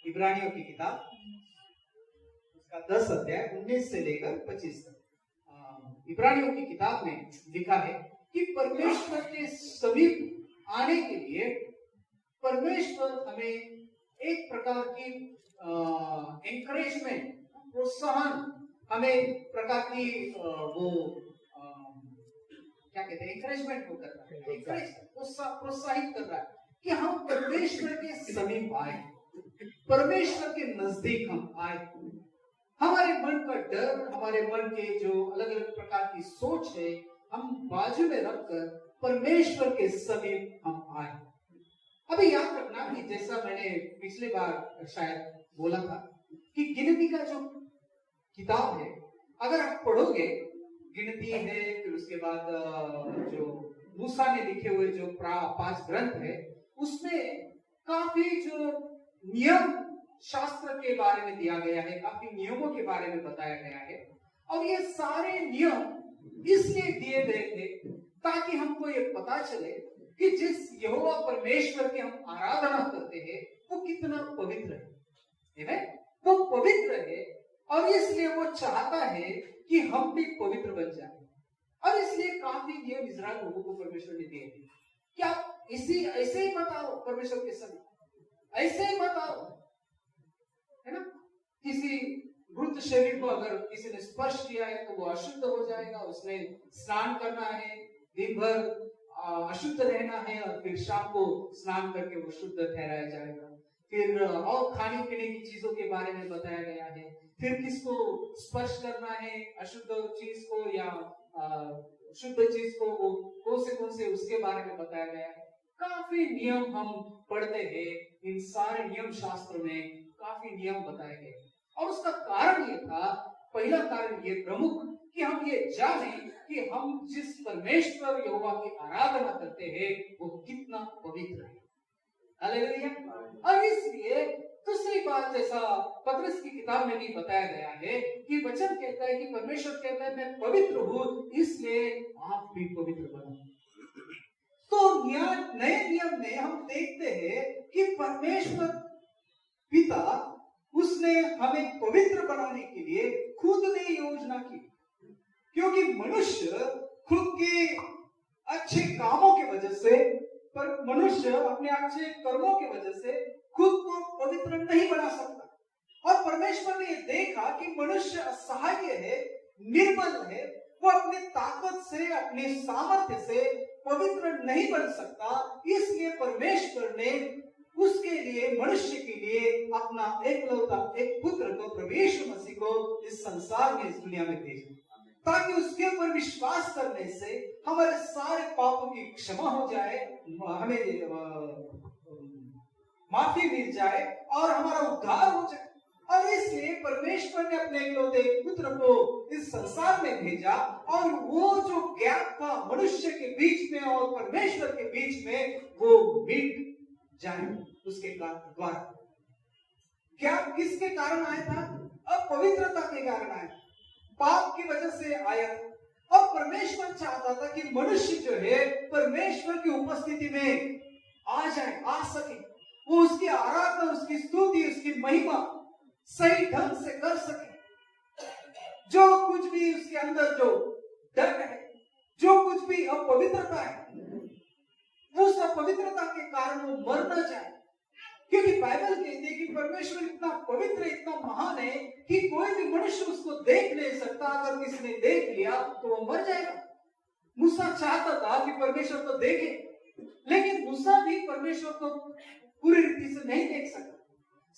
इब्रानियों की किताब उसका 10 अध्याय 19 से लेकर 25 तक। इब्रानियों की किताब में लिखा है कि परमेश्वर के समीप आने के लिए परमेश्वर हमें एक प्रकार की एनकरेजमेंट, प्रोत्साहन, हमें प्रकार की वो क्या कहते हैं, एनकरेजमेंट को कर रहा है, प्रोत्साहित कर रहा है कि हम परमेश्वर के समीप आए, परमेश्वर के नजदीक हम आए। हमारे मन का डर, हमारे मन के जो अलग अलग प्रकार की सोच है, हम बाजू में रखकर परमेश्वर के समीप हम आए। अभी याद रखना कि जैसा मैंने पिछले बार शायद बोला था कि गिनती का जो किताब है, अगर आप पढ़ोगे, गिनती है, फिर उसके बाद जो मूसा ने लिखे हुए जो 5 ग्रंथ है, उसमें काफी जो नियम शास्त्र के बारे में दिया गया है, काफी नियमों के बारे में बताया गया है। और ये सारे नियम इसलिए दिए गए थे ताकि हमको ये पता चले कि जिस यहोवा परमेश्वर की हम आराधना करते हैं वो कितना पवित्र है, वो पवित्र है। और इसलिए वो चाहता है कि हम भी पवित्र बन जाए। और इसलिए काफी नियम इजराइल लोगों को परमेश्वर ने दिए थे कि आप ऐसे ही मत आओ परमेश्वर के समय, ऐसे ही मत आओ, है ना। किसी मृत शरीर को अगर किसी ने स्पर्श किया है तो वो अशुद्ध हो जाएगा, उसने स्नान करना है, दिन भर अशुद्ध रहना है, और फिर शाम को स्नान करके वो शुद्ध ठहराया जाएगा। फिर और खाने पीने की चीजों के बारे में बताया गया है, फिर किसको स्पर्श करना है, अशुद्ध चीज को या शुद्ध चीज को, वो कौन से उसके बारे में बताया गया है। काफी नियम हम पढ़ते हैं, इन सारे नियम शास्त्र में काफी नियम बताए गए। और उसका कारण ये था, पहला कारण ये प्रमुख, कि हम ये जाने कि हम जिस परमेश्वर यहोवा की आराधना करते हैं वो कितना पवित्र है। हालेलुया। और इसलिए दूसरी बात, जैसा पतरस की किताब में भी बताया गया है कि वचन कहता है कि परमेश्वर कहता है मैं पवित्र हूं, इसलिए आप भी पवित्र बनो। तो नए नियम में हम देखते हैं कि परमेश्वर पिता, उसने हमें पवित्र बनाने के लिए खुद ने योजना की, क्योंकि मनुष्य खुद के अच्छे कामों की वजह से, पर मनुष्य अपने अच्छे कर्मों की वजह से खुद को पवित्र नहीं बना सकता। और परमेश्वर ने देखा कि मनुष्य असहाय है, निर्बल है, वो अपनी ताकत से, अपने सामर्थ्य से पवित्र नहीं बन सकता। इसलिए परमेश्वर ने उसके लिए, मनुष्य के लिए अपना एकलौता एक पुत्र को, प्रभु यीशु मसीह को इस संसार में, इस दुनिया में भेजा, ताकि उसके ऊपर विश्वास करने से हमारे सारे पापों की क्षमा हो जाए, हमें माफी मिल जाए और हमारा उद्धार हो जाए। और इसलिए परमेश्वर ने अपने एकलौते पुत्र को इस संसार में भेजा, और वो जो गैप था मनुष्य के बीच में और परमेश्वर के बीच में, वो मिट जाए उसके द्वारा। गैप किसके कारण आया था? अपवित्रता के कारण आया, पाप की वजह से आया। और परमेश्वर चाहता था कि मनुष्य जो है परमेश्वर की उपस्थिति में आ जाए, आ सके, वो उसकी आराधना, उसकी स्तुति, उसकी महिमा सही ढंग से कर सके। जो कुछ भी उसके अंदर जो डर है, जो कुछ भी अपवित्रता है, उस अपवित्रता के कारण वो मर न जाए। क्योंकि बाइबल कहती है कि परमेश्वर इतना पवित्र, इतना महान है कि कोई भी मनुष्य उसको देख नहीं सकता। अगर किसी ने देख लिया तो वो मर जाएगा। मूसा चाहता था कि परमेश्वर को देखे, लेकिन मूसा भी परमेश्वर को पूरी रीति से नहीं देख सकता।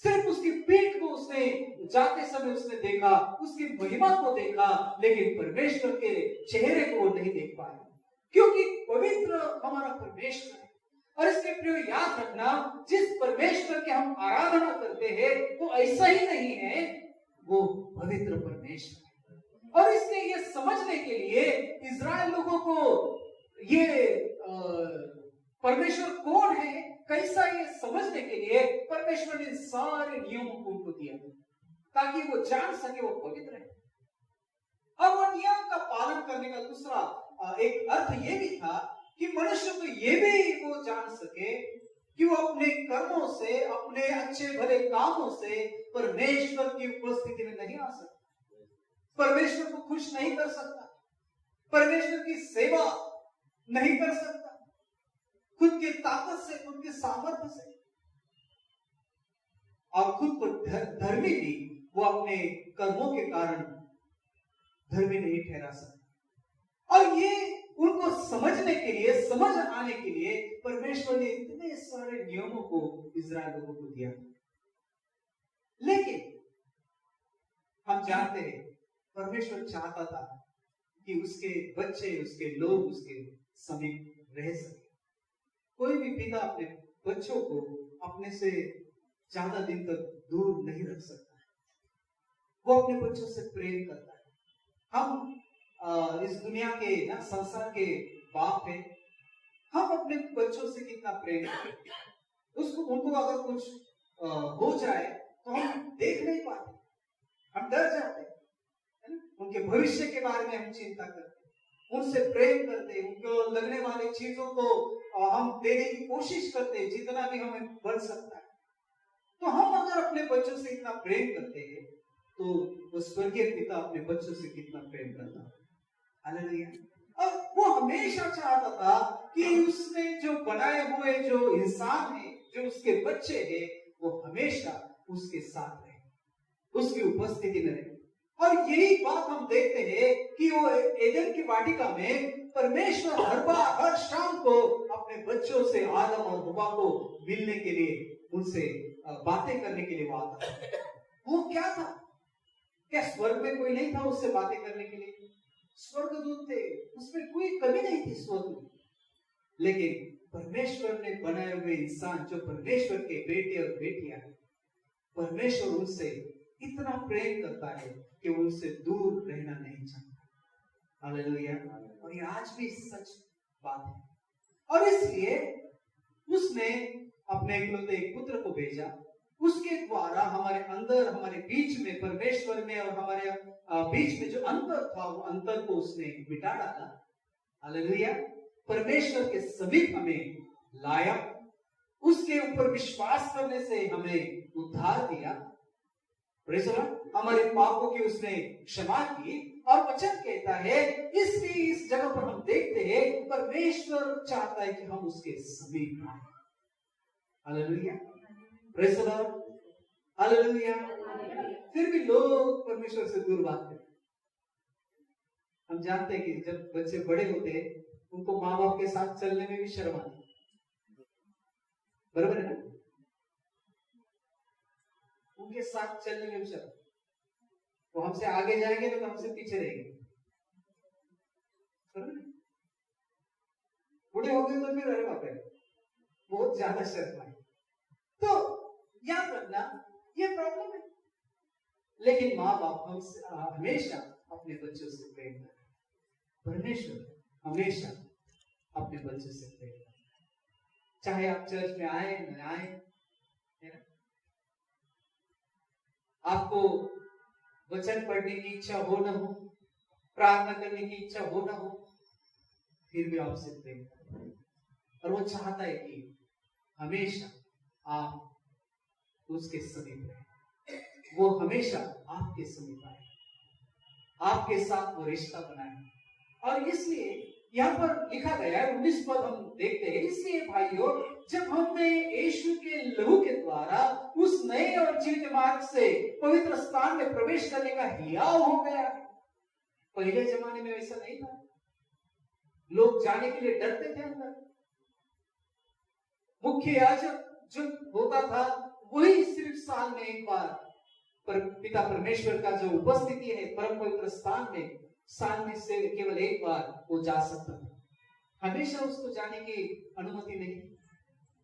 सिर्फ उसकी पीठ को उसने जाते समय उसने देखा, उसकी महिमा को देखा, लेकिन परमेश्वर के चेहरे को वो नहीं देख पाया, क्योंकि पवित्र हमारा परमेश्वर है। और इसके प्रियो याद रखना, जिस परमेश्वर के हम आराधना करते हैं वो ऐसा ही नहीं है, वो पवित्र परमेश्वर है। और इसलिए ये समझने के लिए इजराइल लोगों को ये परमेश्वर कौन है, कैसा, ये समझने के लिए परमेश्वर ने सारे नियमों को उनको दिया ताकि वो जान सके वो पवित्र है। और वो नियम का पालन करने का दूसरा एक अर्थ ये भी था कि मनुष्य को ये भी वो जान सके कि वो अपने कर्मों से, अपने अच्छे भले कामों से परमेश्वर की उपस्थिति में नहीं आ सकता, परमेश्वर को खुश नहीं कर सकता, परमेश्वर की सेवा नहीं कर सकता खुद की ताकत से, खुद के सामर्थ्य से। और खुद को धर्मी भी वो अपने कर्मों के कारण धर्मी नहीं ठहरा सकता। और ये उनको समझने के लिए, समझ आने के लिए परमेश्वर ने इतने सारे नियमों को इस्राएल लोगों को दिया। लेकिन हम जानते हैं परमेश्वर चाहता था कि उसके बच्चे, उसके लोग उसके समीप रह सके। कोई भी पिता अपने बच्चों को अपने से ज्यादा दिन तक दूर नहीं रख सकता है। वो अपने बच्चों से प्रेम करता है। हम इस दुनिया के ना, संसार के बाप हैं, हम अपने बच्चों से कितना प्रेम करते हैं। उसको, उनको अगर कुछ हो जाए तो हम देख नहीं पाते, हम डर जाते हैं, है ना? उनके भविष्य के बारे में हम चिंता करते हैं, उनसे प्रेम करते हैं, उनको लगने वाली चीजों को हम देने की कोशिश करते हैं जितना भी हमें बन सकता है। तो हम अगर अपने बच्चों से इतना प्रेम करते हैं तो वो स्वर्गीय पिता अपने बच्चों से कितना प्रेम करता है। हालेलुया। और वो हमेशा चाहता था कि उसने जो बनाए हुए जो इंसान है, जो उसके बच्चे हैं, वो हमेशा उसके साथ रहे, उसकी उपस्थिति में रहे। और यही बात हम देखते हैं कि वो एदन की वाटिका में परमेश्वर हर शाम को अपने बच्चों से, आदम और हव्वा को मिलने के लिए, उनसे बातें करने के लिए वो आता था। वो क्या था? क्या स्वर्ग में कोई नहीं था उससे बातें करने के लिए? स्वर्गदूत थे, उसमें कोई कमी नहीं थी स्वर्ग में। लेकिन परमेश्वर ने बनाए हुए इंसान, जो परमेश्वर के बेटे और बेटियां हैं, परमेश्वर उनसे इतना प्रेम करता है कि उनसे दूर रहना नहीं चाहता। हालेलुया। और ये आज भी सच बात है। और इसलिए उसने अपने इकलौते एक पुत्र को भेजा, उसके द्वारा हमारे अंदर, हमारे बीच में, परमेश्वर में और हमारे बीच में जो अंतर था, वो अंतर को उसने मिटा डाला। हालेलुया। परमेश्वर के समीप हमें लाया, उसके ऊपर विश्वास करने से हमें उद्धार दिया। हमारे पापों की उसने क्षमा की। और वचन कहता है, इसलिए इस जगह पर हम देखते हैं परमेश्वर चाहता है कि हम उसके समीप आए। Hallelujah, praise the Lord, hallelujah. फिर भी लोग परमेश्वर से दूर भागते हैं। हम जानते हैं कि जब बच्चे बड़े होते हैं उनको माँ बाप के साथ चलने में भी शर्म आती है, बराबर है ना? उनके साथ चलने में भी शर्म, वो हमसे आगे जाएंगे तो हमसे पीछे रहेंगे, बूढ़े हो गए तो फिर अरे बाप रे बहुत ज्यादा शर्म आई। तो याद रखना ये प्रॉब्लम है। लेकिन माँ बाप हमसे हमेशा अपने बच्चों से प्रेम करते हैं। परमेश्वर हमेशा अपने बच्चों से प्रेम करते हैं, चाहे आप चर्च में आए न आए, है ना? आपको वचन पढ़ने की इच्छा हो न हो, प्रार्थना करने की इच्छा हो न हो, फिर भी आपसे प्रेम करता है। और वो चाहता है कि हमेशा आप उसके समीप रहे, वो हमेशा आपके समीप आए, आपके साथ वो रिश्ता बनाए। और इसलिए यहाँ पर लिखा गया है, 19 पद हम देखते हैं, इसलिए भाइयों जब हमने यीशु के लहू के द्वारा उस नए और जीवित मार्ग से पवित्र स्थान में प्रवेश करने का हियाव हो गया। पहले जमाने में वैसा नहीं था, लोग जाने के लिए डरते थे अंदर। मुख्य याजक जो होता था वही सिर्फ साल में एक बार पिता परमेश्वर का जो उपस्थिति है परम पवित्र स्थान में, साल में से केवल एक बार वो जा सकता था, हमेशा उसको जाने की अनुमति नहीं।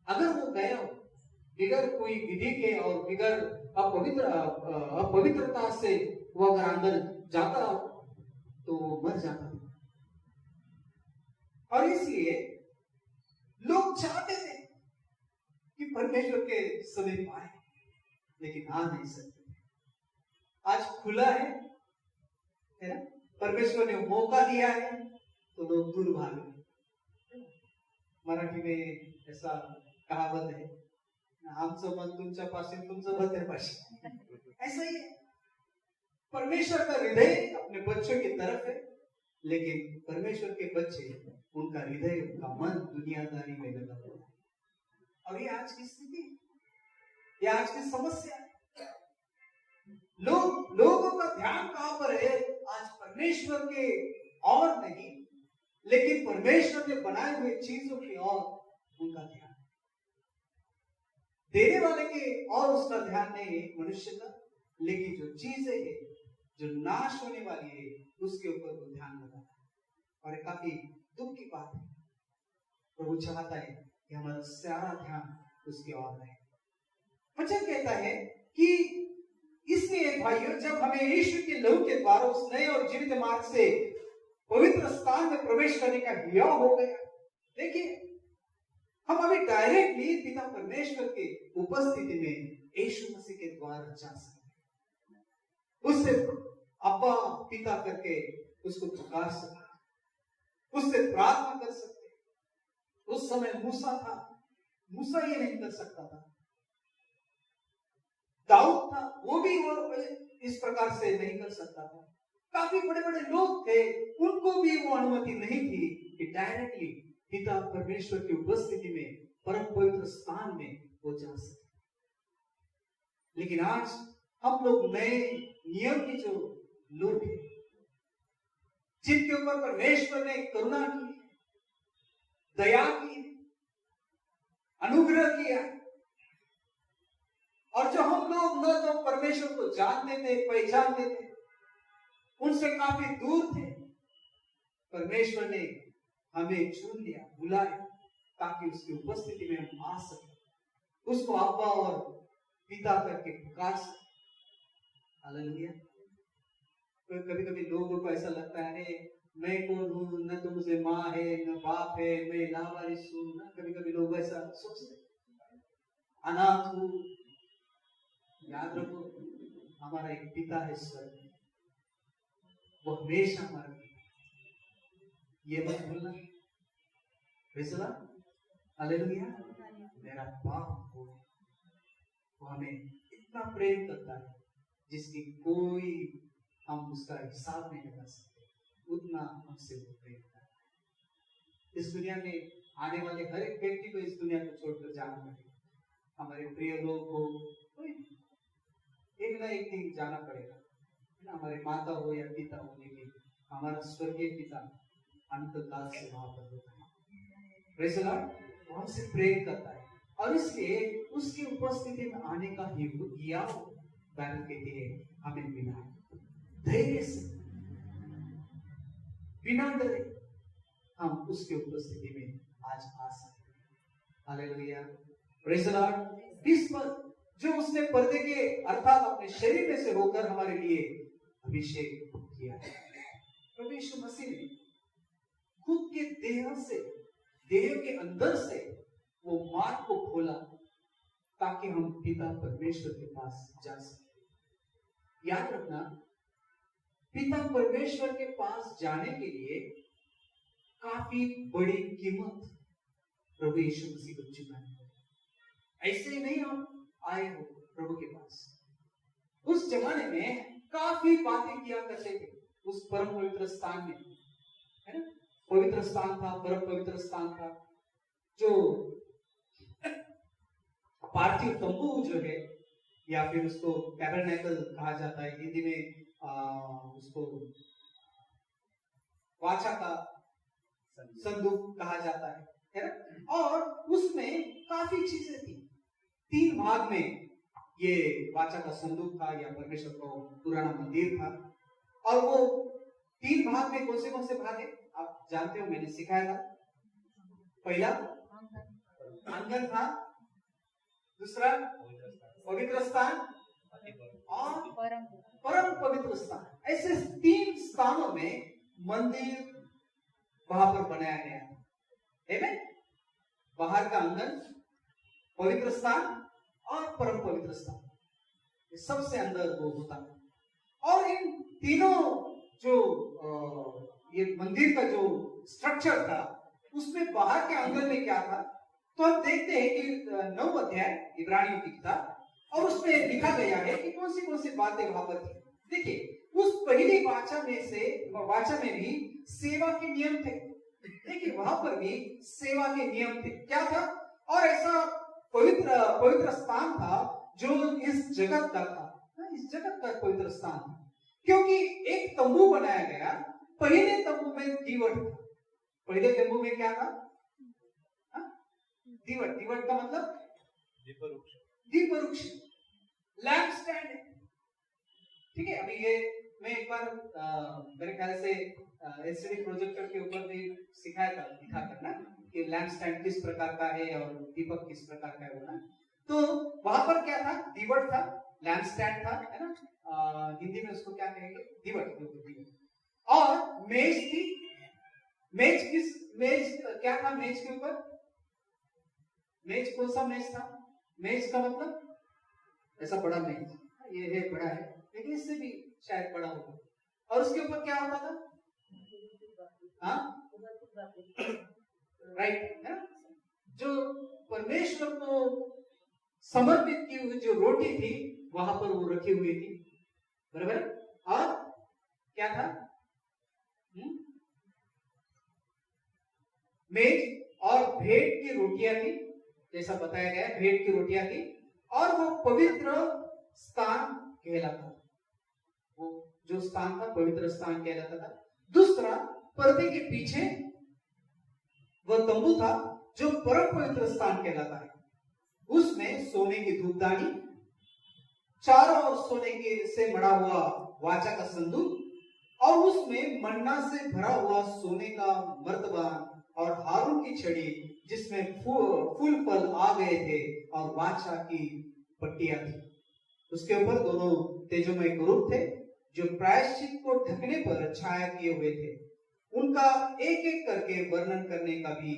अगर वो गया हो बिगर कोई विधि के और बिगर अपवित्रता से वो अगर अंदर जाता हो तो वो मर जाता। और इसलिए लोग चाहते थे कि परमेश्वर के समीप आए, लेकिन आ नहीं सकते। आज खुला है ना? परमेश्वर ने मौका दिया है तो लोग दूर भागे। मराठी में ऐसा कहावत है, आमचं मन तुमच्या पाशी, तुमचं मन तेरे पाशी। ऐसा ही है। परमेश्वर का हृदय अपने बच्चों की तरफ है, लेकिन परमेश्वर के बच्चे, उनका हृदय, उनका मन दुनियादारी में लगा हुआ है। और ये आज की स्थिति, ये आज की समस्या है। लोगों का ध्यान कहां पर है? आज परमेश्वर के और नहीं, लेकिन परमेश्वर ने बनाए हुए चीजों की ओर उनका ध्यान, देने वाले के और उसका ध्यान नहीं है मनुष्य का, लेकिन जो चीजें है जो नाश होने वाली है उसके ऊपर वो ध्यान लगा है। और ये काफी दुख की बात है। प्रभु चाहता है कि हमारा सारा ध्यान उसकी ओर रहे। वचन कहता है कि इसलिए भाइयों, जब हमें यीशु के लहू के द्वारा उस नए और जीवित मार्ग से पवित्र स्थान में प्रवेश करने का हिया हो गया। देखिए, हम अभी डायरेक्टली पिता परमेश्वर के उपस्थिति में यीशु मसीह के द्वारा जा सकते हैं, उससे अब्बा पिता करके उसको पुकार सकते, उससे प्रार्थना कर सकते। उस समय मूसा था, मूसा ये नहीं कर सकता था। दाऊद था, वो भी इस प्रकार से नहीं कर सकता था। काफी बड़े बड़े लोग थे, उनको भी वो अनुमति नहीं थी कि डायरेक्टली पिता परमेश्वर की उपस्थिति में परम पवित्र स्थान में वो जा सके। लेकिन आज हम लोग नए नियम के जो लोग हैं, जिनके ऊपर परमेश्वर ने करुणा की, दया की, अनुग्रह किया, और जो हम लोग न तो परमेश्वर को जानते थे, पहचानते थे, उनसे काफी दूर थे, परमेश्वर ने हमें चुन लिया, बुलाया, ताकि उसकी उपस्थिति में हम आ सके, उसको अब्बा और पिता करके पुकार सके। हालेलुया। कभी कभी लोगों को ऐसा लगता है, अरे मैं कौन हूं, न तो मुझे माँ है न बाप है, मैं लावारिस हूं ना। कभी कभी लोग ऐसा सोचते, अनाथ हूं। याद रखो, हमारा एक पिता है स्वर्ग, वो हमेशा हमारा पिता, ये मत भूलना। हालेलुया। मेरा बाप वो हमें इतना प्रेम करता है जिसकी कोई हम उसका हिसाब नहीं लगा सकते, उतना हमसे वो प्रेम करता है। इस दुनिया में आने वाले हर एक व्यक्ति को इस दुनिया को छोड़कर जाना पड़ेगा। हमारे प्रिय लोग को एक ना एक दिन जाना पड़ेगा, हमारे माता हो या पिता हो, लेकिन हमारा स्वर्गीय पिता अंतकाल से वहां पर होता है। Praise the Lord. वो हमसे प्रेम करता है, और इसलिए उसकी उपस्थिति में आने का हिया बाइबल कहती है हमें मिला है। धैर्य से, बिना डरे हम उसकी उपस्थिति में आज आ सकते हैं। हालेलुया। Praise the Lord. इस पर जो उसने पर्दे के अर्थात अपने शरीर में से होकर हमारे लिए अभिषेक किया है। प्रभु यीशु मसीह ने खुद के देह के अंदर से वो मार्ग को खोला ताकि हम पिता परमेश्वर के पास जा सके। याद रखना, पिता परमेश्वर के पास जाने के लिए काफी बड़ी कीमत प्रभु यीशु मसीह को चुकानी पड़ी। ऐसे ही नहीं हम आए हो प्रभु के पास। उस जमाने में काफी बातें किया करते थे उस परम पवित्र स्थान में, है ना। पवित्र स्थान था, परम पवित्र स्थान था, जो पार्थिव तंबू जो है, या फिर उसको टैबरनेकल कहा जाता है हिंदी में, उसको वाचा का संदूक कहा जाता है ना। और उसमें काफी चीजें थी। 3 भाग में ये वाचा का संदूक था, या परमेश्वर का पुराना मंदिर था। और वो 3 भाग में कौन से भाग है आप जानते हो, मैंने सिखाया था। पहला आंगन था, दूसरा पवित्र स्थान, और परम पवित्र स्थान। ऐसे 3 स्थानों में मंदिर वहां पर बनाया गया है। बाहर का आंगन, पवित्र स्थान और परम पवित्र स्थान, सबसे अंदर वो होता है। और इन तीनों जो ये मंदिर का जो स्ट्रक्चर था, उसमें बाहर के आंगन में क्या था, तो हम देखते हैं कि 9 अध्याय इब्रानियों की किताब, और उसमें लिखा गया है कि कौन सी बातें वहां पर थी। देखिए, उस पहली वाचा में भी सेवा के नियम थे। देखिए, वहां पर भी सेवा के नियम थे। क्या था? और ऐसा पवित्र स्थान था जो इस जगत का था, इस जगत का पवित्र स्थान था, क्योंकि एक तंबू बनाया गया। पहले तंबू में दीवट था। पहले तंबू में क्या था? दीवट। दीवट का मतलब दीपवृक्ष, लैंप स्टैंड है। ठीक है, अभी ये मैं एक बार मेरे ख्याल से एलसीडी प्रोजेक्टर के ऊपर भी सिखाया था, दिखाकर ना, कि लैंप स्टैंड किस प्रकार का है और दीपक किस प्रकार का है ना। तो वहां पर क्या था? दीवट था, लैंप स्टैंड था, है ना। हिंदी में उसको क्या कहेंगे? दीवट। और मेज थी। मेज क्या था? मेज के ऊपर मेज, कौन सा मेज था? मेज का मतलब ऐसा बड़ा मेज, ये है बड़ा है, लेकिन इससे भी शायद बड़ा होगा। और उसके ऊपर क्या होता था? राइट, है ना। जो परमेश्वर को समर्पित की हुई जो रोटी थी, वहां पर वो रखी हुई थी, बराबर। और क्या था? मेज और भेंट की रोटियां थी, जैसा बताया गया, भेंट की रोटियां थी। और वो पवित्र स्थान कहलाता था। वो जो स्थान था, पवित्र स्थान कहलाता था। दूसरा, पर्दे के पीछे वह तंबू था जो परम पवित्र स्थान कहलाता है। उसमें सोने की धूपदानी, चारों ओर सोने के से मढ़ा हुआ वाचा का संदूक, और उसमें मन्ना से भरा हुआ सोने का मर्तबान, और हारून की छड़ी जिसमें फूल फल आ गए थे, और वाचा की पट्टियां थी। उसके ऊपर दोनों तेजोमय करूब थे जो प्रायश्चित को ढकने पर छाया किए हुए थे। उनका एक एक करके वर्णन करने का भी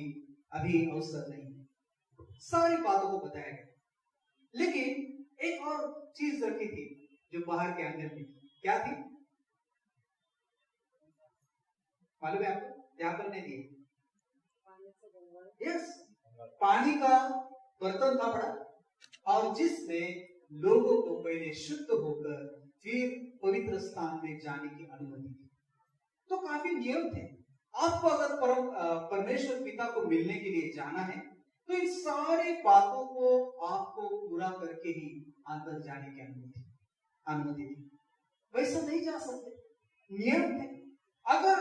अभी अवसर नहीं है। सारी बातों को बताया गया, लेकिन एक और चीज रखी थी जो बाहर के अंदर थी। क्या थी? मालूम है आपको? यहाँ पर नहीं दिए। यस, पानी का बर्तन था बड़ा, और जिसमें लोगों को पहले शुद्ध होकर फिर पवित्र स्थान में जाने की अनुमति थी। तो काफी नियम थे। आपको अगर परमेश्वर पिता को मिलने के लिए जाना है, तो इन सारी बातों को आपको पूरा करके ही अंदर जाने की अनुमति थी। वैसा नहीं जा सकते, नियम थे। अगर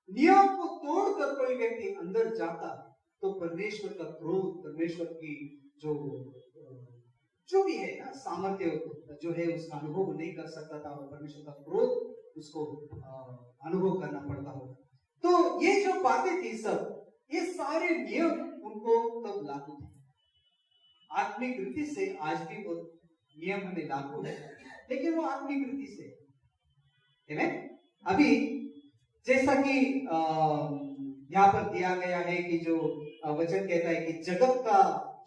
नियम को तोड़कर कोई व्यक्ति अंदर जाता, तो परमेश्वर का क्रोध, परमेश्वर की जो भी है ना सामर्थ्य जो है, उसका अनुभव नहीं कर सकता था, और परमेश्वर का क्रोध उसको अनुभव करना पड़ता होगा। तो ये जो बातें थी सब, ये सारे नियम उनको तब लागू थे। आत्मिक रीति से आज भी वो नियम हमें लागू है, लेकिन वो आत्मिक रीति से है। अभी जैसा कि यहाँ पर दिया गया है कि जो वचन कहता है कि जगत का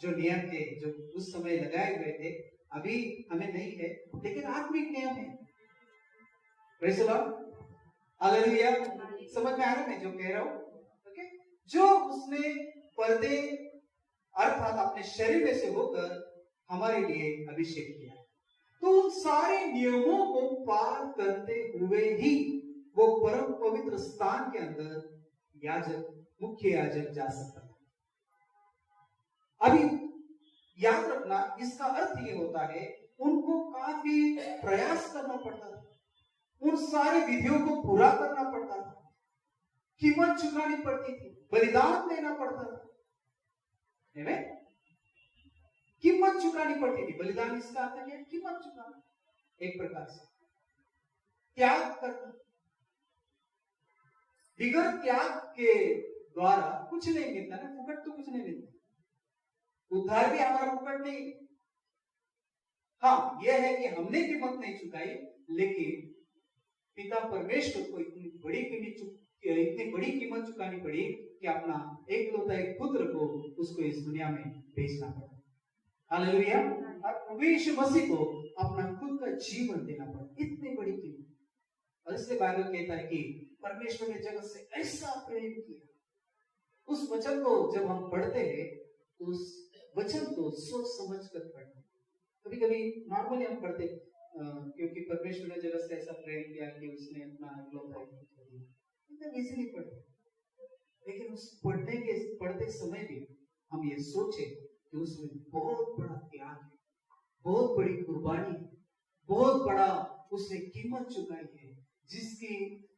जो नियम थे, जो उस समय लगाए हुए थे, अभी हमें नहीं है, लेकिन आत्मिक नियम है। Praise the Lord, hallelujah. समझ में आ रहा है मैं जो कह रहा हूं? ओके, जो उसने पर्दे अर्थात अपने शरीर में से होकर हमारे लिए अभिषेक किया, तो उन सारे नियमों को पार करते हुए ही वो परम पवित्र स्थान के अंदर याजक, मुख्य याजक जा सकता है। अभी याद रखना, इसका अर्थ ये होता है उनको काफी प्रयास करना पड़ता था, उन सारी विधियों को पूरा करना पड़ता था, कीमत चुकानी पड़ती थी, बलिदान देना पड़ता था, कीमत चुकानी पड़ती थी। बलिदान इसका अर्थ है कीमत चुकाना, एक प्रकार से त्याग करना। बिगर त्याग के द्वारा कुछ नहीं मिलता ना, फुकट तो कुछ नहीं मिलता। उद्धार भी हमारा फुकट नहीं। हाँ, यह है कि हमने कीमत नहीं चुकाई, लेकिन पिता परमेश्वर को इतनी बड़ी कीमत चुकानी पड़ी कि अपना एकलौता एक पुत्र को उसको इस दुनिया में भेजना पड़ा। हालेलुया। और यीशु मसीह को अपना खुद का जीवन देना पड़ा, इतनी बड़ी कीमत। और इसलिए बाइबल कहता है कि परमेश्वर ने जगत से ऐसा प्रेम किया उस वचन को जब हम पढ़ते हैं तो उस वचन को सोच समझ कर पढ़ते। कभी कभी नॉर्मली हम पढ़ते क्योंकि परमेश्वर ने जगत से ऐसा प्रेम किया कि उसने अपना इकलौता पुत्र दिया, एकदम इजीली पढ़ते। लेकिन उस पढ़ते समय भी हम ये सोचे कि उसमें बहुत बड़ा त्याग है, बहुत बड़ी कुर्बानी है, बहुत बड़ा उसने कीमत चुकाई है,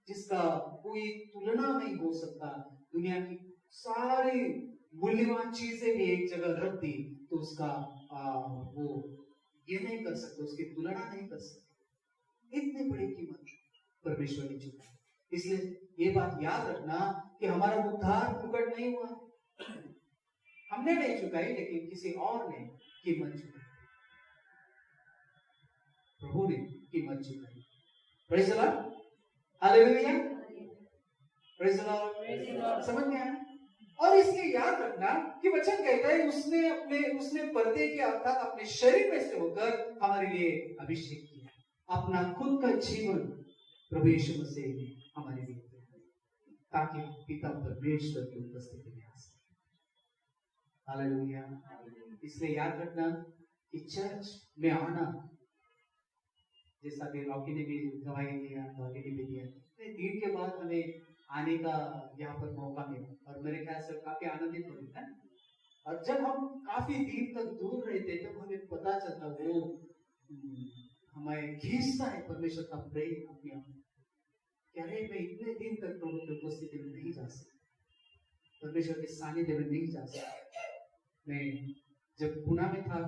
जिसका कोई तुलना नहीं हो सकता। दुनिया की सारी मूल्यवान चीजें भी एक जगह रख दी तो उसका वो ये नहीं कर सकते, उसकी तुलना नहीं कर सकते। इतनी बड़ी कीमत परमेश्वर ने चुकाई। इसलिए ये बात याद रखना कि हमारा उद्धार फुकट नहीं हुआ, हमने नहीं चुकाई, लेकिन किसी और ने कीमत चुकाई, प्रभु ने कीमत चुकाई। Praise the Lord, hallelujah, praise the Lord. समझ में आया? और इसलिए याद रखना कि वचन कहता है उसने पर्दे के अर्थात अपने शरीर में से होकर हमारे लिए अभिषेक किया, अपना खुद का जीवन प्रभु यीशु मसीह ने हमारे लिए दिया, ताकि पिता परमेश्वर की उपस्थिति में आ सके। हालेलुया। इसलिए याद रखना कि चर्च में आना, जैसा कि रॉकी ने भी गवाही दिया, रॉकी ने भी दिया, इतने दिन के बाद हमें आने का यहाँ पर मौका मिला और मेरे ख्याल से काफी आनंदित होता है। और जब हम काफी दिन तक दूर रहते तब हमें पता चलता वो हमें खींचता है परमेश्वर का प्रेम अपने आप। कह रहे मैं इतने दिन तक प्रभु की उपस्थिति में नहीं जा सकता, परमेश्वर के सानिध्य में नहीं जा सकता। मैं जब पुणे में था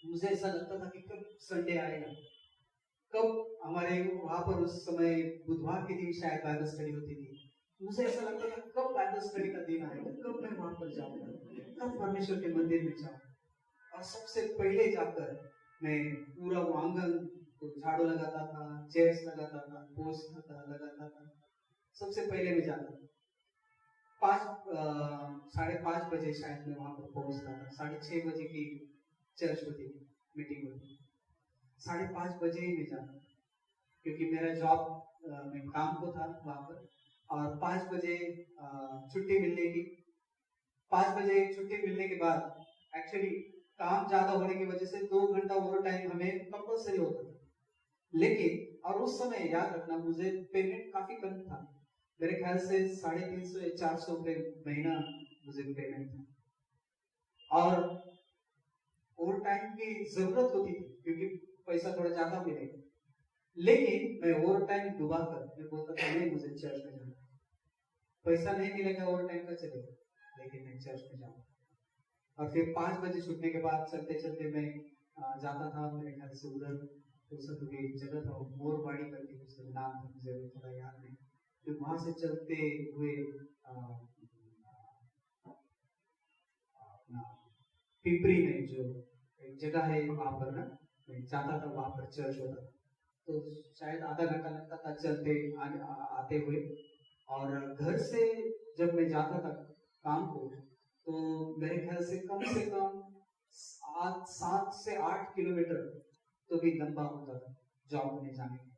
मुझे ऐसा लगता था कि कब संडे आएगा, कब हमारे वहां पर उस समय बुधवार के दिन शायद बाइबल स्टडी होती थी। मुझे ऐसा लगता था कब बाइबल स्टडी का दिन आएगा, कब मैं वहां पर जाऊंगा, कब परमेश्वर के मंदिर में जाऊंगा। और सबसे पहले जाकर मैं पूरा वो आंगन को झाड़ू लगाता था, चेयर्स लगाता था, पोछता था, लगाता था। सबसे पहले मैं जाता था 5:30 बजे शायद मैं वहां पर पहुंचता था। 6:30 बजे की चर्च होती थी, मीटिंग होती थी। 5:30 बजे ही मैं जाता, क्योंकि मेरा जॉब में काम को था वहां पर, और 5 बजे छुट्टी मिलने की। 5 बजे छुट्टी मिलने के बाद एक्चुअली काम ज्यादा होने की वजह से 2 घंटा ओवर टाइम हमें कंपल्सरी होता था। लेकिन और उस समय याद रखना मुझे पेमेंट काफी कम था, मेरे ख्याल से 350 या 400 रुपये महीना मुझे पेमेंट था। और ओवर टाइम की जरूरत होती थी क्योंकि पैसा थोड़ा ज्यादा मिलेगा। लेकिन मैं ओवर टाइम डुबा कर मैं बोलता था नहीं, मुझे चर्च में जाना, पैसा नहीं मिलेगा ओवर टाइम का चलेगा, लेकिन मैं चर्च में जाऊंगा। और फिर 5 बजे छूटने के बाद चलते चलते मैं जाता था, मेरे ख्याल से उधर जगह था मोरवाड़ी करके उसका नाम था, मुझे थोड़ा याद नहीं। फिर वहां से चलते हुए पिंपरी में जो एक जगह है वहां पर ना मैं जाता था, वहां पर चर्च होता था। तो शायद आधा घंटा लगता था चलते आते हुए। और घर से जब मैं जाता था काम को तो मेरे ख्याल से कम 7 से 8 किलोमीटर तो भी लंबा होता था जॉब में जाने में।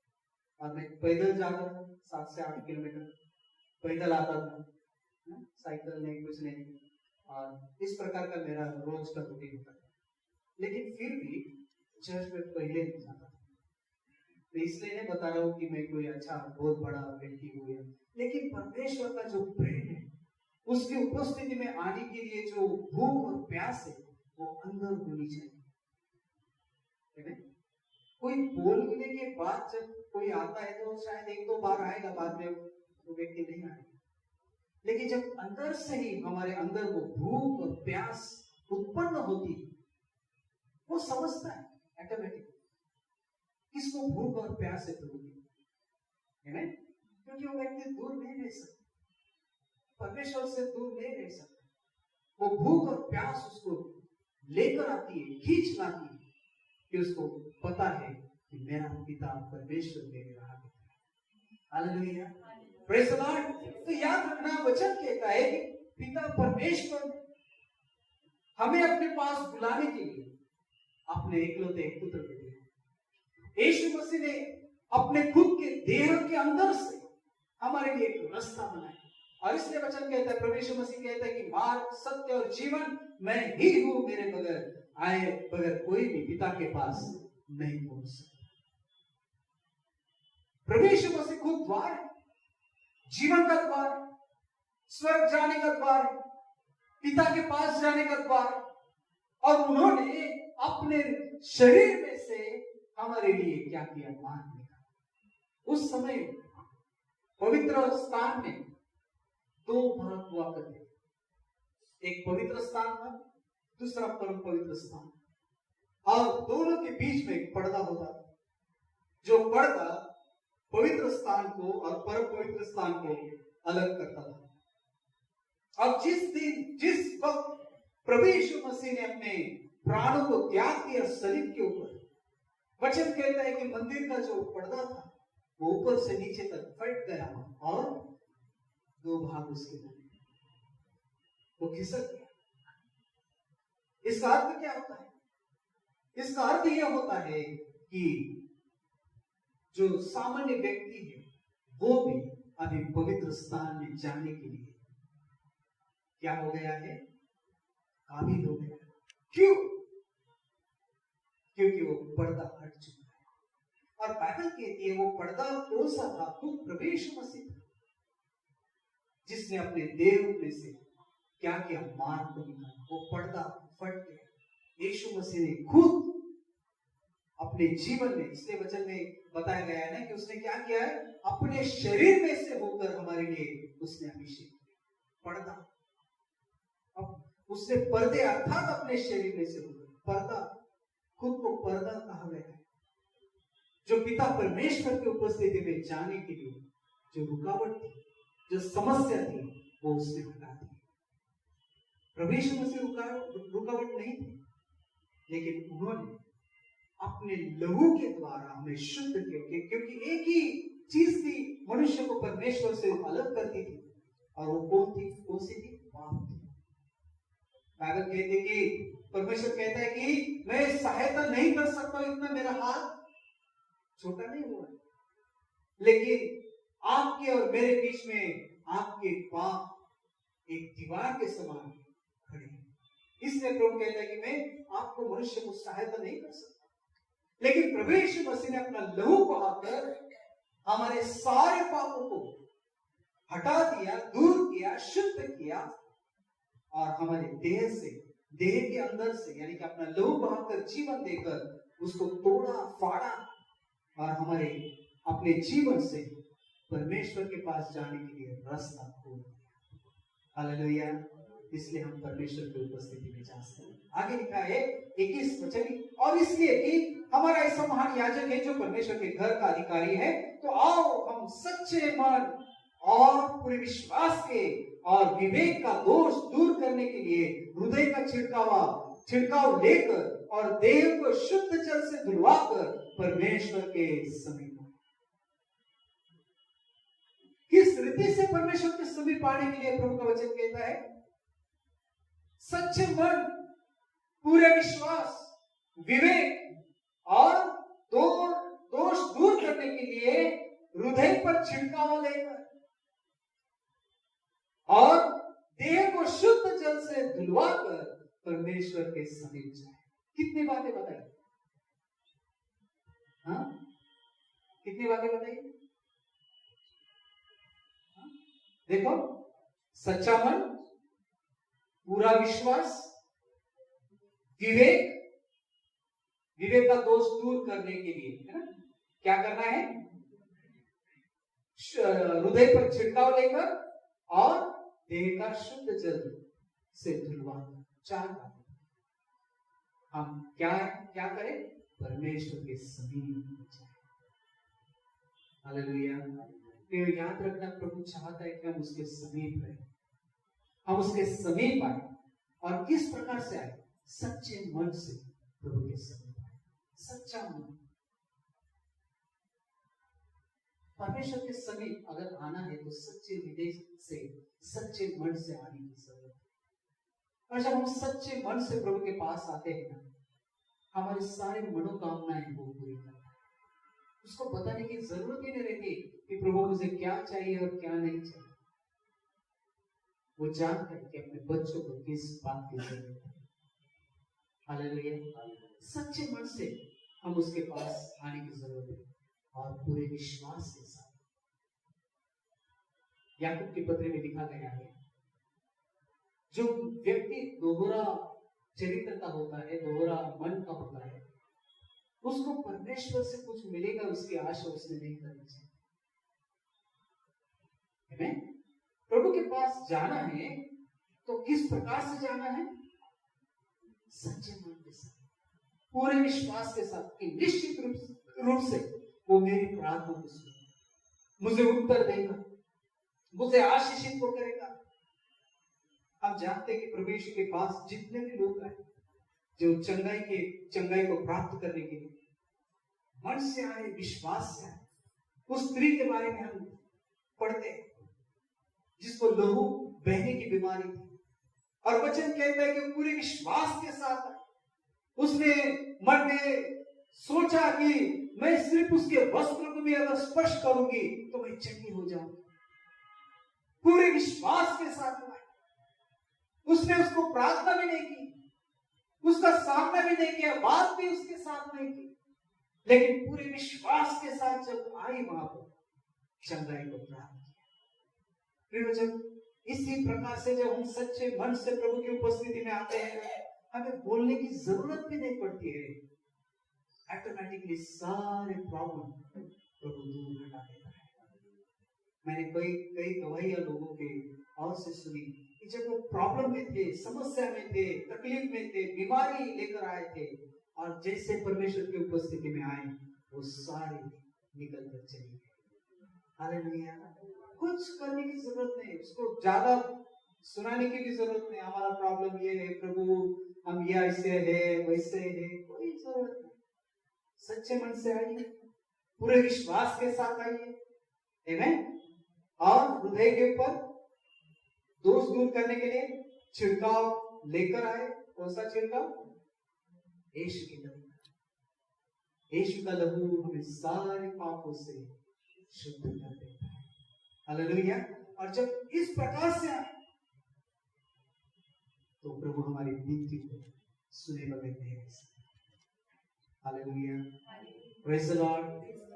और मैं पैदल जाता था 7 से 8 किलोमीटर, पैदल आता था, साइकिल नहीं कुछ नहीं। और इस प्रकार का मेरा रोज का रूटीन होता था। लेकिन फिर भी चर्च में पहले नहीं जाता था। तो इसलिए नहीं बता रहा हूँ कि मैं कोई अच्छा बहुत बड़ा व्यक्ति हूँ, लेकिन परमेश्वर का जो प्रेम है, उसकी उपस्थिति में आने के लिए जो भूख और प्यास है वो अंदर होनी चाहिए। कोई बोलने के बाद जब कोई आता है तो शायद 1-2 बार आएगा, बाद में वो व्यक्ति नहीं आएगा। लेकिन जब अंदर से ही हमारे अंदर वो भूख और प्यास उत्पन्न होती है, वो समझता है ऑटोमेटिक किसको भूख और प्यास है प्रभु की, क्योंकि वो व्यक्ति दूर नहीं रह सकता, परमेश्वर से दूर नहीं रह सकता। वो भूख और प्यास उसको लेकर आती है, खींच लाती है, कि उसको पता है कि मेरा पिता परमेश्वर मेरे राह में है। Hallelujah, praise the Lord. तो याद रखना वचन कहता है कि पिता परमेश्वर हमें अपने पास बुलाने के लिए अपने इकलौते एक पुत्र को दिया। यीशु मसीह ने अपने खुद के देह के अंदर से हमारे लिए एक रास्ता बनाया, और इसलिए वचन कहता है, प्रभु यीशु मसीह कहता है कि मार्ग, सत्य और जीवन मैं ही हूं, मेरे बगैर आए बगैर कोई भी पिता के पास नहीं पहुंच सकता। प्रभु यीशु मसीह खुद द्वार है, जीवन का द्वार है, स्वर्ग जाने का द्वार है, पिता के पास जाने का द्वार है। और उन्होंने अपने शरीर में से हमारे लिए क्या किया? मार्ग निकाला। उस समय पवित्र स्थान में दो भाग हुआ करते, एक पवित्र स्थान था, दूसरा परम पवित्र स्थान, और दोनों के बीच में एक पर्दा होता था, जो पर्दा पवित्र स्थान को और परम पवित्र स्थान को अलग करता था। अब जिस वक्त प्रभु यीशु मसीह ने अपने प्राणों को त्याग किया सलीब के ऊपर, वचन कहता है कि मंदिर का जो पर्दा था वो ऊपर से नीचे तक फट गया और दो भाग उसके बने, वो खिसक गया। इसका अर्थ क्या होता है? इसका अर्थ यह होता है कि जो सामान्य व्यक्ति है वो भी अभी पवित्र स्थान में जाने के लिए क्या हो गया है? काबिल हो गया। क्यों? क्योंकि वो पर्दा हट चुका है। और बाइबल कहती है वो पर्दा कौन सा था? खुद प्रभु यीशु मसीह था, जिसने अपने देह में से क्या किया? मार्ग को निकाला, वो पर्दा फट गया। यीशु मसीह ने खुद अपने जीवन में, इसलिए वचन में बताया गया है ना कि उसने क्या किया है? अपने शरीर में से होकर हमारे लिए उसने अभिषेक किया। पर्दा, अब उसने पर्दे अर्थात अपने शरीर में से होकर, पर्दा खुद को पर्दा कहा गया है, जो पिता परमेश्वर की उपस्थिति में जाने के लिए जो रुकावट थी, जो समस्या थी, वो उसने हटा दी। प्रभु यीशु मसीह रुकावट नहीं थी, लेकिन उन्होंने अपने लहू के द्वारा हमें शुद्ध किया, क्योंकि एक ही चीज थी मनुष्य को परमेश्वर से अलग करती थी, और वो कौन थी? कौन सी थी? पाप थी। बाइबल कहती है कि परमेश्वर कहता है कि मैं सहायता नहीं कर सकता, इतना मेरा हाथ छोटा नहीं हुआ, लेकिन आपके और मेरे बीच में आपके पाप एक दीवार के समान खड़े हैं। इसलिए प्रभु कहता है कि मैं आपको, मनुष्य को सहायता नहीं कर सकता, लेकिन प्रभु यीशु मसीह ने अपना लहू बहाकर हमारे सारे पापों को हटा दिया, दूर किया, शुद्ध किया, और हमारे देह से, देह के अंदर से, यानी कि अपना लहू बहाकर जीवन देकर उसको तोड़ा फाड़ा, और हमारे अपने जीवन से परमेश्वर के पास जाने के लिए रास्ता खोल दिया। हालेलुया। इसलिए हम परमेश्वर की उपस्थिति में जा सकते हैं। आगे लिखा है 21 वचन, और इसलिए कि हमारा ऐसा महान याजक है जो परमेश्वर के घर का अधिकारी है, तो आओ हम सच्चे मन और पूरे विश्वास के और विवेक का दोष दूर करने के लिए हृदय का छिड़काव लेकर और देह को शुद्ध जल से धुलवाकर परमेश्वर के समीप। किस रीति से परमेश्वर के समीप आने के लिए प्रभु का वचन कहता है? सच्चे मन, पूरे विश्वास, विवेक और दोष दूर करने के लिए हृदय पर छिड़काव लेकर और देह को शुद्ध जल से धुलवाकर परमेश्वर के समीप जाए। कितनी बातें बताई? हाँ, कितनी बातें बताई? देखो, सच्चा मन, पूरा विश्वास, विवेक का दोष दूर करने के लिए, है ना, क्या करना है? हृदय पर छिड़काव लेकर और देह का शुद्ध जल से धुलवाना। 4 बातें। हम क्या करें? परमेश्वर के समीप जाए। हालेलुया। तो याद रखना, प्रभु चाहता है कि हम उसके समीप रहें, हम उसके समीप आए। और किस प्रकार से आए? सच्चे मन से प्रभु के समीप आए। सच्चा मन, परमेश्वर के समीप अगर आना है तो सच्चे हृदय से, सच्चे मन से आने की जरूरत है। और जब हम सच्चे मन से प्रभु के पास आते हैं ना, हमारी सारी मनोकामनाएं वो पूरी करता है। उसको बताने की जरूरत ही नहीं रहती कि प्रभु मुझे क्या चाहिए और क्या नहीं चाहिए। वो जानता है कि अपने बच्चों को किस बात की जरूरत है। हालेलुया। सच्चे मन से हम उसके पास आने की जरूरत है और पूरे विश्वास के साथ। याकूब की पत्री में लिखा गया है, जो व्यक्ति दोहरा चरित्र का होता है, दोहरा मन का होता है, उसको परमेश्वर से कुछ मिलेगा उसकी आशा उसने नहीं करनी चाहिए। प्रभु के पास जाना है तो किस प्रकार से जाना है? सच्चे मन के साथ, पूरे विश्वास के साथ कि निश्चित रूप से वो मेरी प्रार्थना को सुनेगा, मुझे उत्तर देगा, मुझे आशीषित को करेगा। हम जानते हैं कि परमेश्वर के पास जितने भी लोग आए जो चंगाई को प्राप्त करने के लिए मन से आए, विश्वास से आए। उस स्त्री के बारे में हम पढ़ते हैं जिसको लहू बहने की बीमारी थी, और वचन कहता है कि पूरे विश्वास के साथ उसने मन में सोचा कि मैं सिर्फ उसके वस्त्र को भी अगर स्पर्श करूंगी तो मैं चंगी हो जाऊंगी। पूरे विश्वास के साथ उसने उसको प्रार्थना भी नहीं की, उसका सामना भी नहीं किया, बात भी उसके साथ नहीं की, लेकिन पूरे विश्वास के साथ जब आई वहां पर चंगाई को प्राप्त किया। जब इसी प्रकार से जब हम सच्चे मन से प्रभु की उपस्थिति में आते हैं, हमें बोलने की जरूरत भी नहीं पड़ती है, ऑटोमेटिकली सारे प्रॉब्लम प्रभु दूर हटा देता है। मैंने कई गवाहियां लोगों के और से सुनी कि जब वो प्रॉब्लम में थे, समस्या में थे, तकलीफ में थे, बीमारी लेकर आए थे, और जैसे परमेश्वर की उपस्थिति में आए वो सारे निकल कर चले गए। हालेलुया। कुछ करने की जरूरत नहीं, उसको ज्यादा सुनाने की भी जरूरत नहीं। हमारा प्रॉब्लम ये है प्रभु, हम ये ऐसे है वैसे है, कोई जरूरत नहीं। सच्चे मन से आइए, पूरे विश्वास के साथ आइए, आमीन। और हृदय के ऊपर दोष दूर करने के लिए छिड़काव लेकर आए। कौन सा छिड़काव? यीशु की लहू। यीशु का लहू हमें सारे पापों से शुद्ध कर देता है। हालेलुया। और जब इस प्रकार से आए तो प्रभु हमारी विनती को सुने बगैर नहीं रह सकता। हालेलुया। Praise the Lord.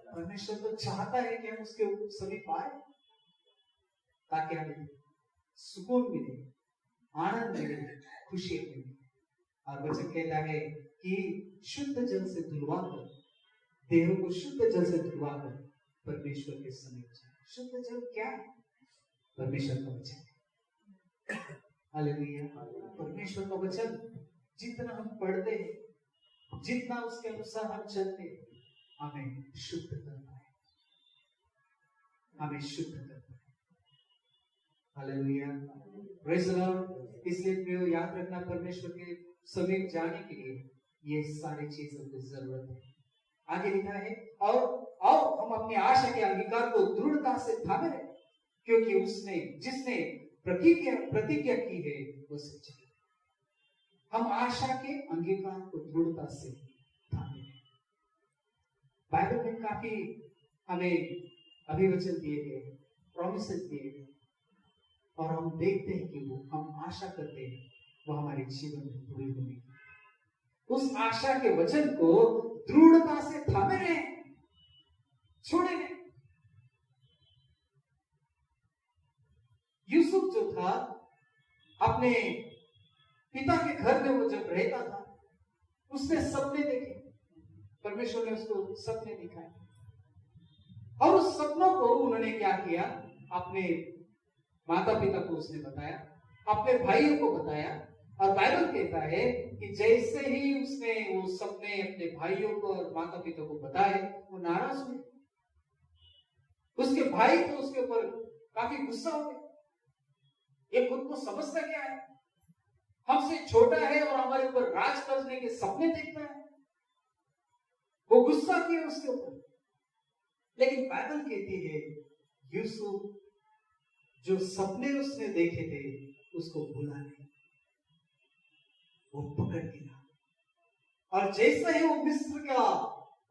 परमेश्वर तो चाहता है कि हम उसके समीप आए ताकि हमें सुकून मिले, आनंद मिले, खुशी मिले। और वचन कहता है कि शुद्ध जल से धुलवाकर, देह को शुद्ध जल से धुलवाकर परमेश्वर के समीप जाए। शुद्ध जल क्या है? परमेश्वर का वचन। हालेलुया। परमेश्वर का वचन जितना हम पढ़ते हैं, जितना उसके अनुसार हम चलते हैं, हमें शुद्ध करता है, हमें शुद्ध करता है। हालेलुया। Praise the Lord. इसलिए प्रियो याद रखना, परमेश्वर के समीप जाने के लिए ये सारी चीजों की जरूरत है। आगे लिखा है, और हम अपनी आशा के अंगीकार को दृढ़ता से थामे रहे, क्योंकि जिसने प्रतिज्ञा की है वो सच्चा है। हम आशा के अंगीकार को दृढ़ता से थामे रहे। बाइबल में काफी हमें अभिवचन दिए गए, प्रॉमिसेस दिए गए, और हम देखते हैं कि वो हम आशा करते हैं वो हमारे जीवन में पूरी होगी। उस आशा के वचन को दृढ़ता से थामे रहे, छोड़े नहीं। यूसुफ जो था, अपने पिता के घर में वो जब रहता था, उसने सपने देखे, परमेश्वर ने उसको सपने दिखाए, और उस सपनों को उन्होंने क्या किया, अपने माता पिता को उसने बताया, अपने भाइयों को बताया। और बाइबल कहता है कि जैसे ही उसने वो सपने अपने भाइयों को और माता पिता को बताए, वो नाराज हुए। उसके भाई तो उसके ऊपर काफी गुस्सा हो गए। ये खुद को समझता क्या है, हमसे छोटा है और हमारे ऊपर राज करने के सपने देखता है। वो गुस्सा किया उसके ऊपर। लेकिन बाइबल कहती है यूसुफ जो सपने उसने देखे थे उसको भूला नहीं, वो पकड़ लिया। और जैसे ही वो मिस्र का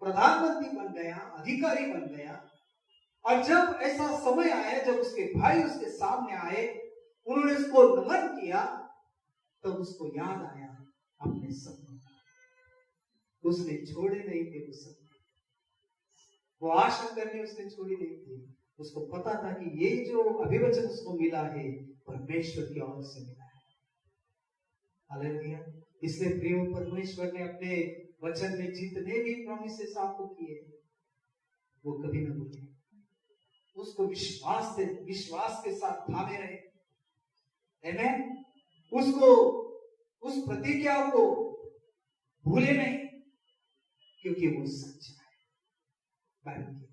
प्रधानमंत्री बन गया, अधिकारी बन गया, और जब ऐसा समय आया जब उसके भाई उसके सामने आए उन्होंने उसको नमन किया, तब उसको याद आया अपने सपने। उसने छोड़े नहीं थे वो सपने, वो आशा करने उसने छोड़ी नहीं थी। उसको पता था कि ये जो अभिवचन उसको मिला है परमेश्वर की ओर से मिला है। हालेलुया। इसलिए प्रिय, परमेश्वर ने अपने वचन में जितने भी प्रॉमिसेस आपको किए वो कभी न भूले, उसको विश्वास के साथ थामे रहे। आमीन। उसको, उस प्रतिज्ञा को भूले नहीं, क्योंकि वो सच्चा है। बाइबल की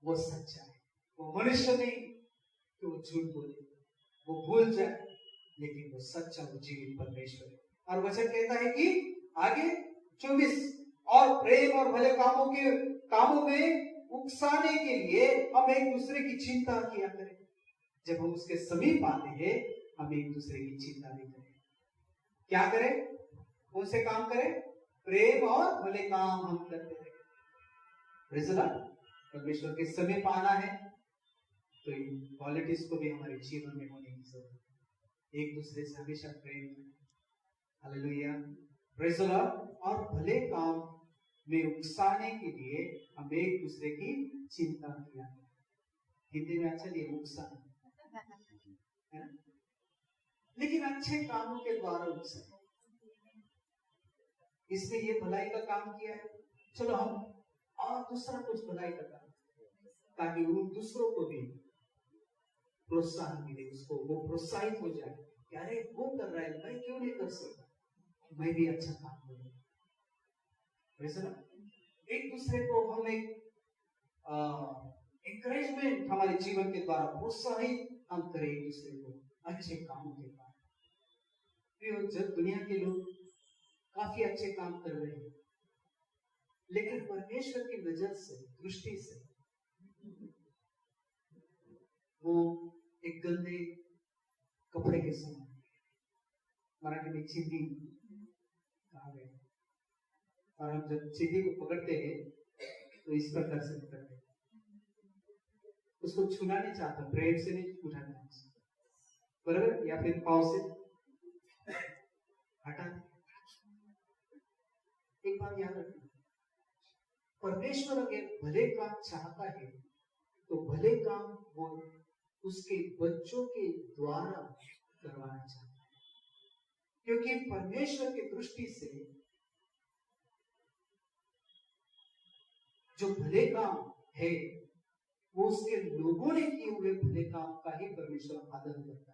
वो सच्चा है, वो मनुष्य नहीं कि वो झूठ बोले, वो भूल जाए, लेकिन वो सच्चा, वो जीवित परमेश्वर है। और वचन कहता है कि आगे 24, और प्रेम और भले कामों में उकसाने के लिए हम एक दूसरे की चिंता किया करें। जब हम उसके समीप आते हैं, हम एक दूसरे की चिंता नहीं करें। क्या करें? कौन से काम करें? प्रेम और भले काम हम करते रहे। Praise the Lord. परमेश्वर के समीप आना है तो इन क्वालिटीज को भी हमारे जीवन में होने की जरूरत है। एक दूसरे से हमेशा प्रेम करें। हालेलुया। Praise the Lord. और भले काम में उकसाने के लिए हम एक दूसरे की चिंता किया। हिंदी में अच्छा नहीं, उकसाना है ना, लेकिन अच्छे कामों के द्वारा उकसाना। इसने ये भलाई का काम किया है, चलो हम और दूसरा कुछ भलाई का काम, ताकि उन दूसरों को भी प्रोत्साहन मिले, उसको वो प्रोत्साहित हो जाए कि अरे वो कर रहा है, मैं क्यों नहीं कर सकता, मैं भी अच्छा काम करूँ। वैसे ना एक दूसरे को हम एक एनकरेजमेंट हमारे जीवन के द्वारा प्रोत्साहित हम करें एक दूसरे को अच्छे कामों के द्वारा। जब दुनिया के लोग काफी अच्छे काम कर रहे हैं, लेकिन परमेश्वर की नजर से, दृष्टि से वो एक गंदे कपड़े के समान, मराठी में चिंदी कहा गया। और हम जब चिंदी को पकड़ते हैं तो इस प्रकार से पकड़ते हैं, उसको छूना नहीं चाहता, प्रेम से नहीं उठाना, बराबर, या फिर पाँव से हटा। एक बात याद रखना, परमेश्वर अगर भले काम चाहता है तो भले काम वो उसके बच्चों के द्वारा करवाना चाहता है, क्योंकि परमेश्वर की दृष्टि से जो भले काम है वो उसके लोगों ने किए हुए भले काम का ही परमेश्वर आदर करता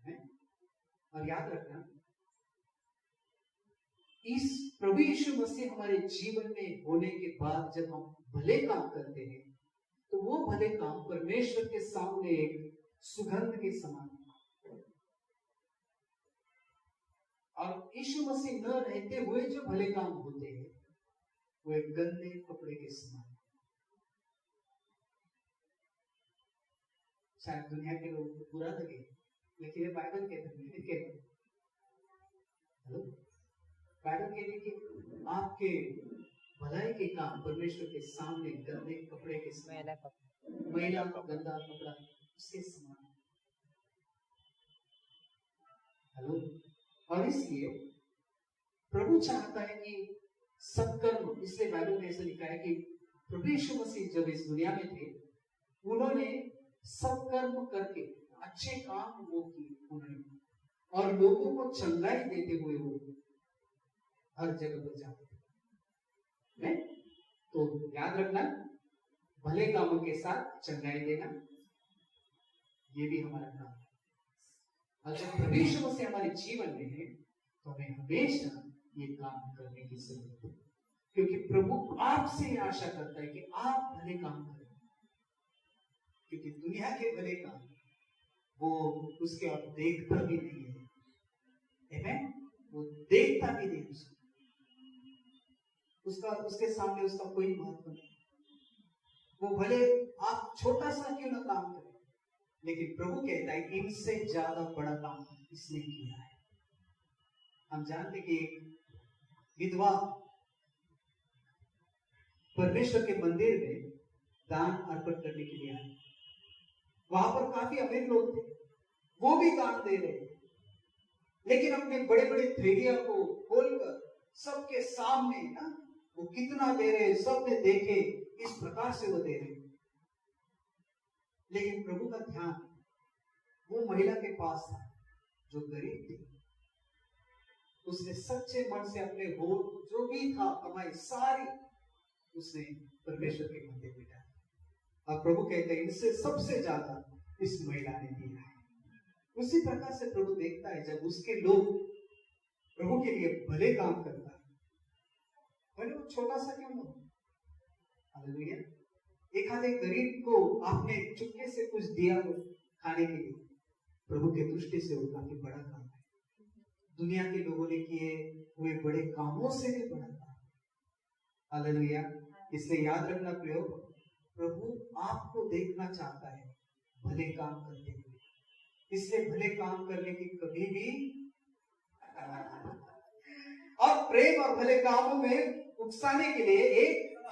है। और याद रखना, इस प्रभु यीशु मसीह हमारे जीवन में होने के बाद जब हम भले काम करते हैं तो वो भले काम परमेश्वर के सामने एक सुगंध के समान, और यीशु मसीह न रहते हुए जो भले काम होते हैं वो एक गंदे कपड़े के समान। शायद दुनिया के लोगों को बुरा लगे, लेकिन ये बाइबल कहते हैं, बाइबल कहते हैं कि आपके भलाई के काम परमेश्वर के सामने गंदे कपड़े के समान, मैला गंदा कपड़ा उसके समान। हेलो। और इसलिए प्रभु चाहता है कि सत्कर्म, इसलिए बाइबल में ऐसा लिखा है कि प्रभु यीशु मसीह जब इस दुनिया में थे उन्होंने सत्कर्म करके अच्छे काम वो किए उन्होंने, और लोगों को चंगाई देते हुए वो हर जगह पर जाते थे। तो याद रखना, भले कामों के साथ चंगाई देना ये भी हमारा काम है। और जब प्रभु यीशु मसीह हमारे जीवन में है तो हमें हमेशा ये काम करने की जरूरत है, क्योंकि प्रभु आपसे आशा करता है कि आप भले काम करें, क्योंकि दुनिया के भले काम वो उसके और देखता भी नहीं है। आमीन। वो देखता भी नहीं, उसके सामने उसका कोई महत्व नहीं। वो भले आप छोटा सा क्यों ना काम करें, लेकिन प्रभु कहता है कि इनसे ज्यादा बड़ा काम इसने किया है। हम जानते कि एक विधवा परमेश्वर के मंदिर में दान अर्पण करने के लिए आई, वहां पर काफी अमीर लोग थे, वो भी दान दे रहे थे, लेकिन अपने बड़े बड़े थैलियां को खोलकर सबके सामने ना वो कितना दे रहे, सबने देखे, इस प्रकार से वो दे रहे। लेकिन प्रभु का ध्यान वो महिला के पास था जो गरीब थी। उसने सच्चे मन से अपने होठ जो भी था कमाई सारी उसने परमेश्वर के मंदिर में डाली। और प्रभु कहते हैं इससे सबसे ज्यादा इस महिला ने दिया है। उसी प्रकार से प्रभु देखता है जब उसके लोग प्रभु के लिए भले काम करता है, भले वो छोटा सा क्यों ना हो। हालेलुया। एक आधे गरीब को आपने चुपके से कुछ दिया हो खाने के लिए, प्रभु के दृष्टि से वो काफी बड़ा काम है। दुनिया के लोगों ने किए हुए बड़े कामों से भी बड़ा काम। हालेलुया। इसलिए याद रखना प्रियो, प्रभु आपको देखना चाहता है भले काम करते हुए। इसलिए भले काम करने की कभी भी और प्रेम और भले कामों में उकसाने के लिए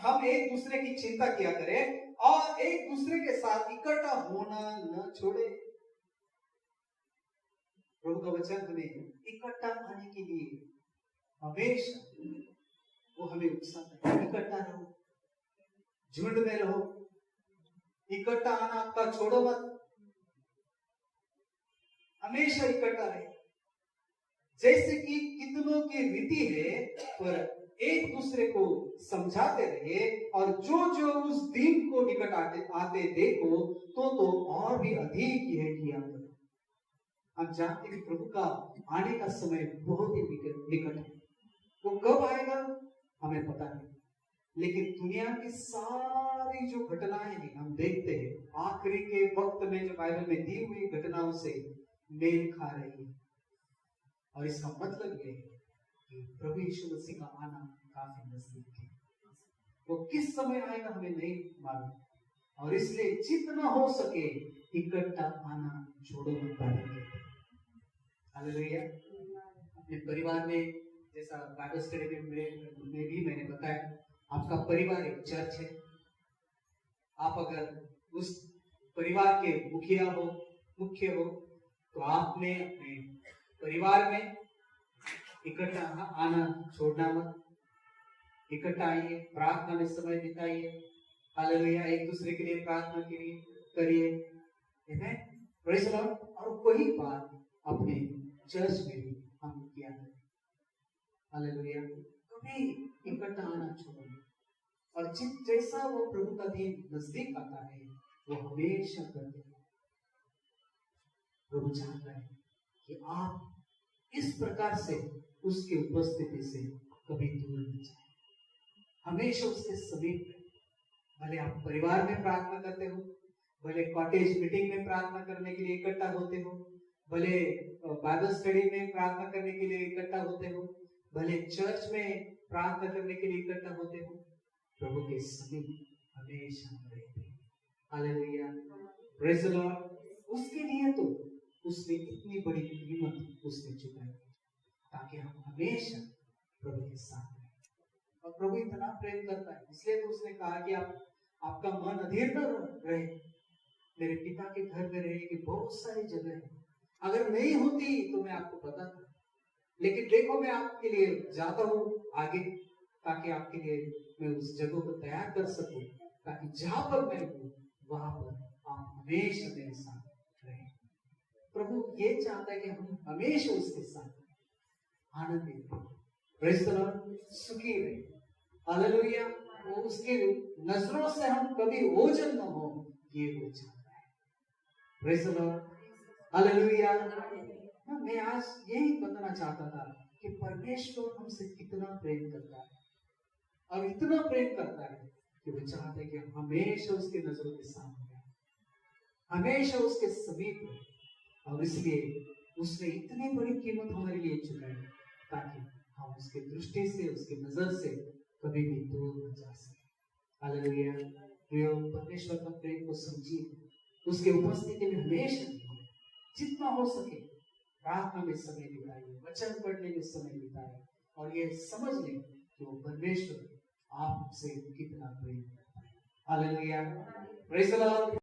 हम एक दूसरे की चिंता किया करें और एक दूसरे के साथ इकट्ठा होना न छोड़े। प्रभु का वचन हमें इकट्ठा आने के लिए हमेशा वो हमें उकसाता है, इकट्ठा रहो, झुंड में रहो, इकट्ठा आना आपका छोड़ो मत, हमेशा इकट्ठा रहे। जैसे कि कितनों की रीति है, पर एक दूसरे को समझाते रहे और जो जो उस दिन को निकट आते देखो तो और भी अधिक यह किया करो। हम जानते हैं प्रभु का आने का समय बहुत ही निकट है। वो कब आएगा हमें पता नहीं, लेकिन दुनिया की सारी जो घटनाएं हैं हम देखते हैं आखिरी के वक्त में जो बाइबल में दी हुई घटनाओं से मेल खा रही है। और इसका मतलब ये है कि प्रभु यीशु मसीह का आना काफी नजदीक है। वो किस समय आएगा हमें नहीं मालूम, और इसलिए जितना हो सके इकट्ठा आना छोड़ो मत। हालेलुया। अपने परिवार में, जैसा बाइबल स्टडी में भी मैंने बताया, आपका परिवार एक चर्च है। आप अगर उस परिवार के मुख्य हो तो आपने अपने परिवार में इकट्ठा आना छोड़ना मत। इकट्ठा आइए, प्रार्थना में समय बिताइए। हालेलुया। एक दूसरे के लिए प्रार्थना करिए। Praise the Lord. और वही बात अपने चर्च में भी हम किया है। हालेलुया। कभी इकट्ठा आना छोड़ो। और जैसा वो प्रभु का दिन नजदीक आता है वो हमेशा करते हैं। प्रभु चाहता है कि आप इस प्रकार से उसकी उपस्थिति से कभी दूर न जाए, हमेशा उसके समीप रहे। भले आप परिवार में प्रार्थना करते हो, भले कॉटेज मीटिंग में प्रार्थना करने के लिए इकट्ठा होते हो, भले बाइबल स्टडी में प्रार्थना करने के लिए इकट्ठा होते हो, भले चर्च में प्रार्थना करने के लिए इकट्ठा होते हो, प्रभु के समीप हमेशा रहते हैं। हालेलुया। Praise the Lord. उसके लिए तो उसने इतनी बड़ी कीमत उसने चुकाई ताकि हम हमेशा प्रभु के साथ रहें। और प्रभु इतना प्रेम करता है, इसलिए तो उसने कहा कि आपका मन अधीर न रहे। मेरे पिता के घर में रहने की बहुत सारी जगह है, अगर नहीं होती तो मैं आपको बताता, लेकिन देखो मैं आपके लिए जाता हूँ आगे, ताकि आपके लिए मैं उस जगह को तैयार कर सकूं, ताकि जहां पर मैं हूँ वहां पर आप हमेशा मेरे साथ रहें। प्रभु ये चाहता है कि हम हमेशा उसके साथ आनंदित रहें, प्रेज़ द लॉर्ड, सुखी रहें। हालेलुया। वो उसके नजरों से हम कभी ओझल न हो, ये वो चाहता है। Praise the Lord. हालेलुया। मैं आज यही बताना चाहता था कि परमेश्वर हमसे कितना प्रेम करता है, और इतना प्रेम करता है कि वो चाहता है कि हम हमेशा उसके नजरों के सामने रहें, हमेशा उसके समीप रहें। और इसलिए उसने इतनी बड़ी कीमत हमारे लिए चुकाई ताकि हम उसके दृष्टि से, उसके नजर से कभी भी दूर न जा सके। हालेलुया। प्रियो, परमेश्वर का प्रेम को समझिए, उसके उपस्थिति में हमेशा जितना हो सके प्रार्थना में समय बिताइए, वचन पढ़ने में समय बिताइए, और ये समझ लें कि वो परमेश्वर आपसे कितना प्रेम करता है। हालेलुया। Praise the Lord.